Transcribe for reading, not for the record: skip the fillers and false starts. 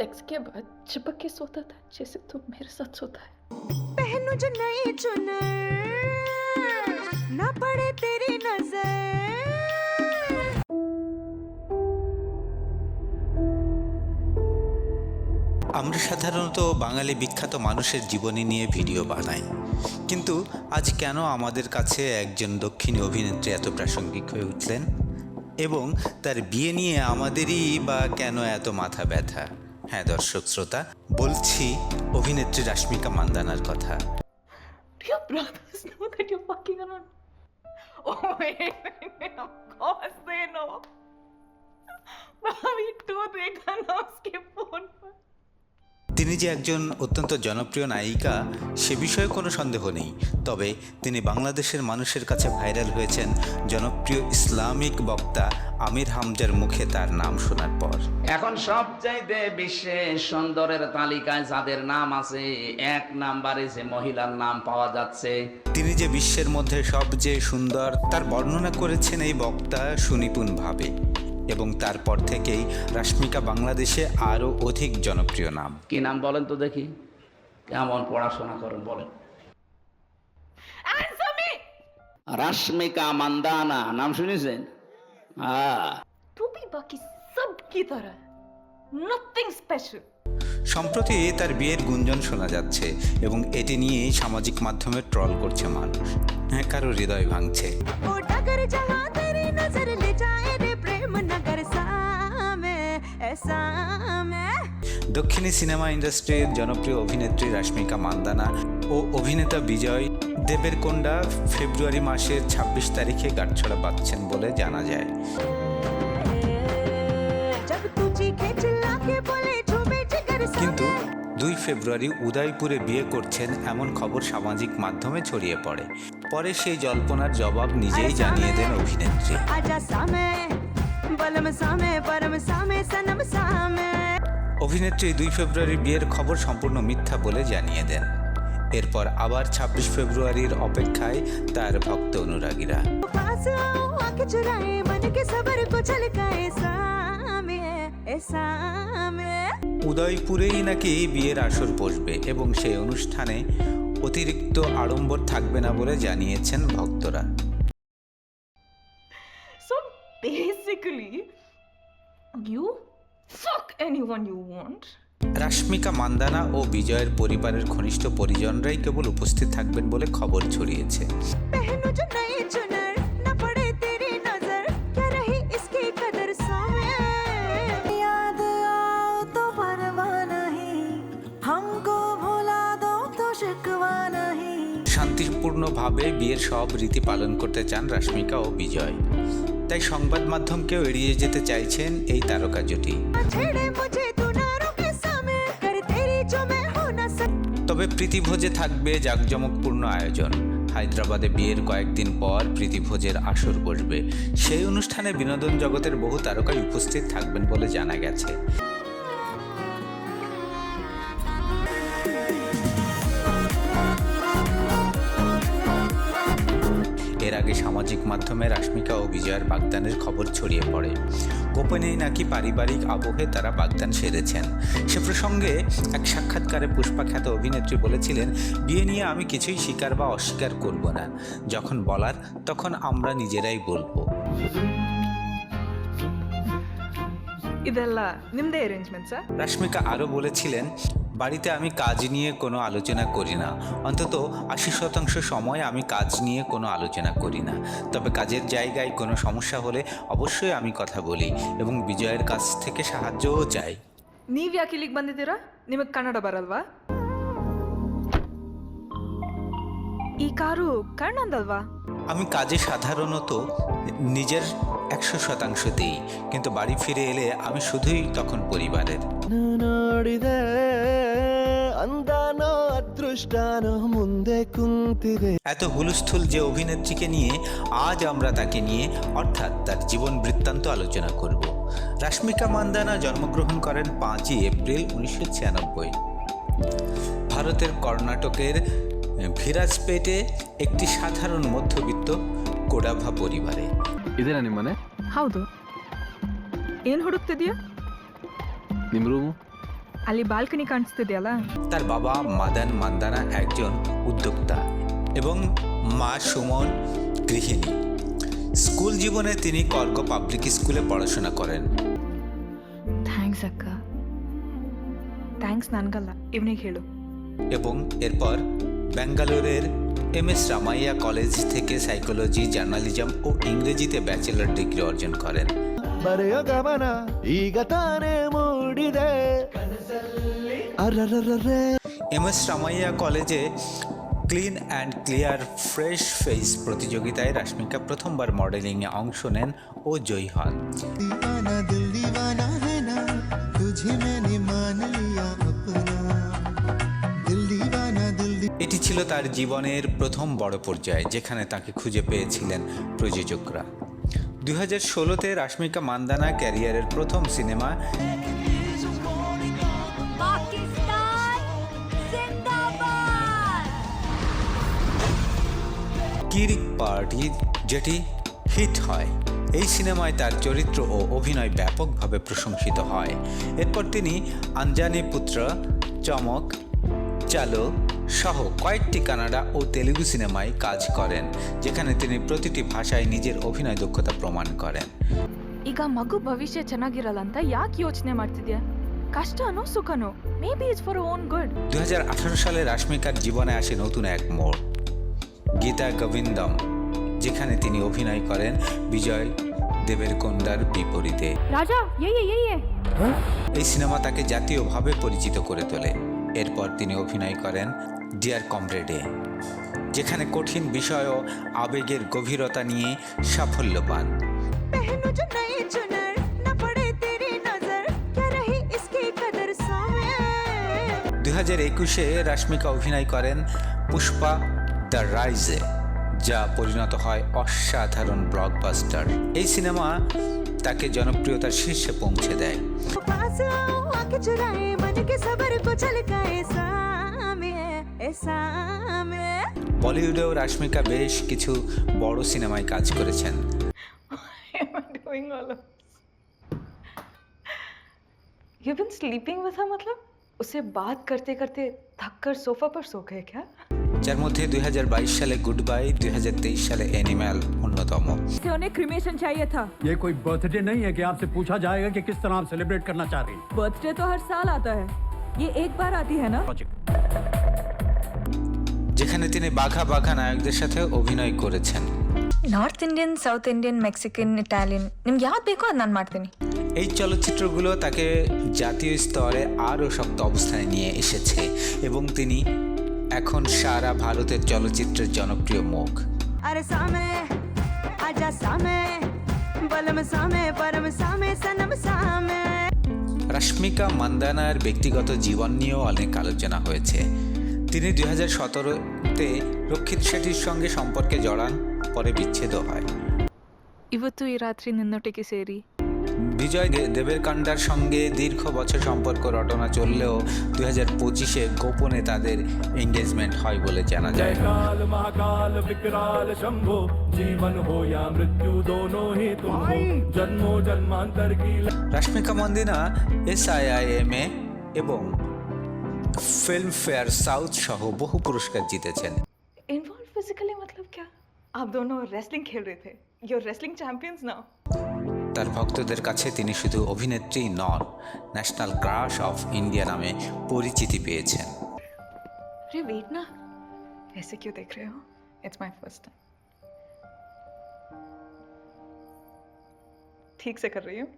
Sex के बाद चिपक के सोता था जैसे तुम मेरे साथ सोता है। पहनूं जो नई चुनर ना पड़े तेरी नजर। আমরা সাধারণত বাঙালি বিখ্যাত মানুষের জীবনী নিয়ে ভিডিও বানাই, কিন্তু আজ কেন আমাদের কাছে একজন দক্ষিণী অভিনেত্রী এত প্রাসঙ্গিক হয়ে উঠলেন এবং তার বিয়ে নিয়ে আমাদেরই বা কেন এত মাথা ব্যথা? হ্যাঁ দর্শক শ্রোতা, বলছি অভিনেত্রী রাশ্মিকা মান্দানার কথা। Do your brothers know that you're fucking around? Oh wait, of course they know. भाभी तो देखा ना उसके फोन पर। তিনি যে একজন অত্যন্ত জনপ্রিয় নায়িকা সে বিষয়ে কোনো সন্দেহ নেই, তবে তিনি বাংলাদেশের মানুষের কাছে ভাইরাল হয়েছেন জনপ্রিয় ইসলামিক বক্তা আমির হামজার মুখে তার নাম শোনার পর। এখন সবচাইতে বিশ্বে সুন্দরের তালিকায় যাদের নাম আছে, 1 নম্বরে যে মহিলার নাম পাওয়া যাচ্ছে। তিনি যে বিশ্বের মধ্যে সবচেয়ে সুন্দর তার বর্ণনা করেছেন এই বক্তা সুনিপুণভাবে, এবং তারপর থেকেই রাশ্মিকা বাংলাদেশে আরও অধিক জনপ্রিয় নাম। কি নাম বলেন তো দেখি, কেমন পড়াশোনা করেন বলেন। Answer me! রাশ্মিকা মান্দানা নাম শুনেছেন? तू भी बाकी सब की तरह nothing special. সম্প্রতি তার বিয়ের গুঞ্জন শোনা যাচ্ছে এবং এটি নিয়েই সামাজিক মাধ্যমে ট্রল করছে মানুষ। হ্যাঁ, কারো হৃদয় ভাঙছে। ओ डगर जहां तेरी नजर ले जाए रे प्रेम नगर सामे ऐसा में। দক্ষিণী সিনেমা ইন্ডাস্ট্রির জনপ্রিয় অভিনেত্রী রাশ্মিকা মান্দানা ও অভিনেতা বিজয় দেবেরকোন্ডা ফেব্রুয়ারি মাসের 26 তারিখে গাঁটছড়া বাঁধছেন বলে জানা যায়। जब तू चीखे चिल्ला के बोले झूमे जिगर কিন্তু 2 ফেব্রুয়ারি উদয়পুরে বিয়ে করছেন এমন খবর সামাজিক মাধ্যমে ছড়িয়ে পড়ে। পরে সেই জল্পনার জবাব নিজেই জানিয়ে দেন অভিনেত্রী। आजा सामे बलम सामे परम सामे सनम सामे। অভিনেত্রী 2 ফেব্রুয়ারি বিয়ের খবর সম্পূর্ণ মিথ্যা বলে জানিয়ে দেন। এরপর আবার 26 ফেব্রুয়ারির অপেক্ষায় তার ভক্ত অনুরাগীরা। पास आओ आंखें चुराए मन के सबर को झलकाए सामे ऐसा में। উদয়পুরেই নাকি বিয়ের আসর বসবে এবং সেই অনুষ্ঠানে অতিরিক্ত আড়ম্বর থাকবে না বলে জানিয়েছেন ভক্তরা। So basically, you fuck anyone you want. Rashmika Mandanna ও বিজয়ের পরিবারের ঘনিষ্ঠ পরিজনরাই কেবল উপস্থিত থাকবেন বলে খবর ছড়িয়েছে। पहनूं जो नई चुनर ना पड़े तेरी नजर क्या रही इसकी कदर सामे। याद आओ तो परवाह नहीं हमको भुला दो तो शिकवा नहीं। শান্তিপূর্ণভাবে বিয়ের সব রীতি পালন করতে চান রাশ্মিকা ও বিজয়, তাই সংবাদ মাধ্যমকেও এড়িয়ে যেতে চাইছেন এই তারকা জুটি। छेड़े मुझे तू ना रोके सामे कर तेरी जो मैं हो ना सक। তবে প্রীতিভোজে থাকবে জাঁকজমকপূর্ণ আয়োজন। হায়দ্রাবাদে বিয়ের কয়েকদিন পর প্রীতিভোজের আসর বসবে। সেই অনুষ্ঠানে বিনোদন জগতের বহু তারকাই উপস্থিত থাকবেন বলে জানা গেছে। এর আগে সামাজিক মাধ্যমে রাশ্মিকা ও বিজয়ের বাগদানের খবর ছড়িয়ে পড়ে। গোপনেই নাকি পারিবারিক আবহে তারা বাগদান সেরেছেন। সে প্রসঙ্গে এক সাক্ষাৎকারে পুষ্পা খ্যাত অভিনেত্রী বলেছিলেন, বিয়ে নিয়ে আমি কিছুই স্বীকার বা অস্বীকার করব না, যখন বলার তখন আমরা নিজেরাই বলবো। ಇದೆಲ್ಲ ನಿಮ್ದೇ ಅರೇಂಜ್ಮೆಂಟ್ಸ್? রাশ্মিকা আরও বলেছিলেন, বাড়িতে আমি কাজ নিয়ে কোনো আলোচনা করি না, অন্তত 80% সময় আমি কাজ নিয়ে কোনো আলোচনা করি না। তবে কাজের জায়গায় কোনো সমস্যা হলে অবশ্যই আমি কথা বলি এবং বিজয়ের কাছ থেকে সাহায্যও চাই। ನೀವ್ ಯಾಕೆ ಇಲ್ಲಿಗೆ ಬಂದಿದ್ದೀರಾ? ನಿಮಗೆ ಕನ್ನಡ ಬರಲ್ವಾ? ಈ ಕಾರು ಕನ್ನಡದಲ್ವಾ? আমি কাজে সাধারণত নিজের 100% দিই, কিন্তু বাড়ি ফিরে এলে আমি শুধুই তখন পরিবারের। ನೋಡಿದೆ ಅಂದಾನೋ ಅದೃಷ್ಟನೋ ಮುಂದೆ ಕುಂತಿದೆ। এত হুলস্থুল যে অভিনেত্রীকে নিয়ে আজ আমরা তাকে নিয়ে অর্থাৎ তার জীবন বৃত্তান্ত আলোচনা করব। রাশ্মিকা মান্দানা জন্মগ্রহণ করেন 5ই এপ্রিল 1996 ভারতের কর্ণাটকের ভিরাজপেটে একটি সাধারণ মধ্যবিত্ত কোডাভা পরিবারে। ಇದೇನಾ ನಿಮ್ಮ ಮನೆ? ಹೌದು. ಏನ್ ಹುಡುಕ್ತಿದ್ಯಾ? ನಿಮ್ಮ ರೂಮು? ಅಲ್ಲಿ ಬಾಲ್ಕನಿ ಕಾಣಿಸ್ತಿದೆಯಲ್ಲ তার বাবা মাদান মান্দানা একজন উদ্যোক্তা এবং মা সুমন গৃহিণী। স্কুল জীবনে তিনি কর্গ পাবলিক স্কুলে পড়াশোনা করেন ಥ್ಯಾಂಕ್ಸ್ ಅಕ್ಕ ಥ್ಯಾಂಕ್ಸ್ ನನ್ಗಲ್ಲ ಇವನಿಗೆ ಹೇಳು এবং এরপর বেঙ্গালুরের MS রামাইয়া কলেজ থেকে সাইকোলজি, জার্নালিজম ও ইংরেজিতে ব্যাচেলর ডিগ্রি অর্জন করেন। ಬರೆಯೋ ಗಮನ ಈಗ ತಾನೇ ಮೂಡಿದೆ ಅರರರರೆ MS রামাইয়া কলেজে clean and clear fresh face প্রতিযোগিতায় রাশ্মিকা প্রথমবার মডেলিংয়ে অংশ নেন ও জয়ী হন। दीवाना दिल दीवाना है ना तुझे मैंने मान लिया अपना दिल दीवाना दिल এটি ছিল তার জীবনের প্রথম বড় পর্যায়, যেখানে তাকে খুঁজে পেয়েছিলেন প্রযোজকরা। 2016-তে রাশ্মিকা মান্দানা ক্যারিয়ারের প্রথম সিনেমা पाकिस्तान जिंदाबाद কিরিক পার্টি, যেটি হিট হয়। এই সিনেমায় তার চরিত্র ও অভিনয় ব্যাপকভাবে প্রশংসিত হয়। এরপর তিনি আঞ্জানি পুত্র, চমক, চালো সহ কয়েকটি কানাডা ও তেলুগু সিনেমায় কাজ করেন, যেখানে তিনি প্রতিটি ভাষায় নিজের অভিনয় দক্ষতা প্রমাণ করেন। ಈಗ ಮಗು ಭವಿಷ್ಯ ಚೆನ್ನಾಗಿರಲ್ಲ ಅಂತ ಯಾಕೆ ಯೋಚನೆ ಮಾಡ್ತಿದ್ಯಾ ಕಷ್ಟನೋ ಸುಖನೋ maybe it's for own good 2018 সালে রাশ্মিকার জীবনে আসে নতুন এক মোড়, গীতা গোবিন্দম, যেখানে তিনি অভিনয় করেন বিজয় দেবেরকোন্ডার বিপরীতে। রাজা এই এই সিনেমা তাকে জাতীয়ভাবে পরিচিত করে তোলে। এরপর তিনি অভিনয় করেন ডিয়ার কমরেডে, যেখানে কঠিন বিষয় ও আবেগের গভীরতা নিয়ে সাফল্য পান। पहनूं जो नए चुनर न पड़े तेरी नजर क्या रही इसकी कदर सामे 2021-এ রাশ্মিকা অভিনয় করেন পুষ্পা দ্য রাইজে, যা পরিণত হয় অসাধারণ ব্লকবাস্টার। এই সিনেমা তাকে জনপ্রিয়তার শীর্ষে পৌঁছে দেয়। पास आओ आंखें चुराए मन के सबर को झलकाए सामे বলিউডেও রাশ্মিকা বেশ কিছু বড় সিনেমায় কাজ করেছেন। You been sleeping with her मतलब उससे बात करते करते थक कर सोफा पर सो गए क्या যার মধ্যে 2022 সালে গুড বাই, 2023 সালে অ্যানিম্যাল অন্যতম। से उन्हें क्रिमेशन चाहिए था ये कोई बर्थडे नहीं है कि आपसे पूछा जाएगा कि किस तरह आप सेलिब्रेट करना चाह रही हैं। बर्थडे तो हर साल आता है ये एक बार आती है ना যেখানে তিনি বাঘা বাঘা নায়কদের সাথে অভিনয় করেছেন। North Indian, south Indian, Mexican, Italian ನಿಮ್ಗೆ ಯಾವ್ದು ಬೇಕೋ ಅದು ನಾನು ಮಾಡ್ತೀನಿ। এই চলচ্চিত্রগুলো তাকে জাতীয় স্তরে আরও শক্ত অবস্থানে নিয়ে এসেছে এবং তিনি এখন সারা ভারতের চলচ্চিত্রের জনপ্রিয় মুখ। अरे सामे आजा सामे बलम सामे परम सामे सनम सामे রাশ্মিকা মান্দানার ব্যক্তিগত জীবন নিয়েও অনেক আলোচনা হয়েছে। তিনি 2017-তে রক্ষিত শেঠির সঙ্গে সম্পর্কে জড়ান, পরে বিচ্ছেদ হয়। ಇವತ್ತು ಈ ರಾತ್ರಿ ನಿನ್ನೊಟ್ಟಿಗೆ ಸೇರಿ বিজয় দেবেরকোন্ডার সঙ্গে দীর্ঘ বছর সম্পর্ক রটনা চললেও 2025-এ গোপনে তাদের এঙ্গেজমেন্ট হয় বলে জানা যায়। काल महाकाल विकराल शंभो जीवन हो या मृत्यु दोनों ही तुम हो जन्मों जन्मांतर की রাশ্মিকা মান্দানা SIIMA এবং ফিল্মফেয়ার সাউথ সহ বহু পুরস্কার জিতেছেন। इन्वॉल्व फिजिकली मतलब क्या आप दोनों रेसलिंग खेल रहे थे यू रेसलिंग चैंपियंस नाउ তার ভক্তদের কাছে তিনি শুধু অভিনেত্রী নন, ন্যাশনাল ক্রাশ অফ ইন্ডিয়া নামে পরিচিতি পেয়েছেন। अरे वेट ना ऐसे क्यों देख रहे हो इट्स माय फर्स्ट टाइम ठीक से कर रही हूँ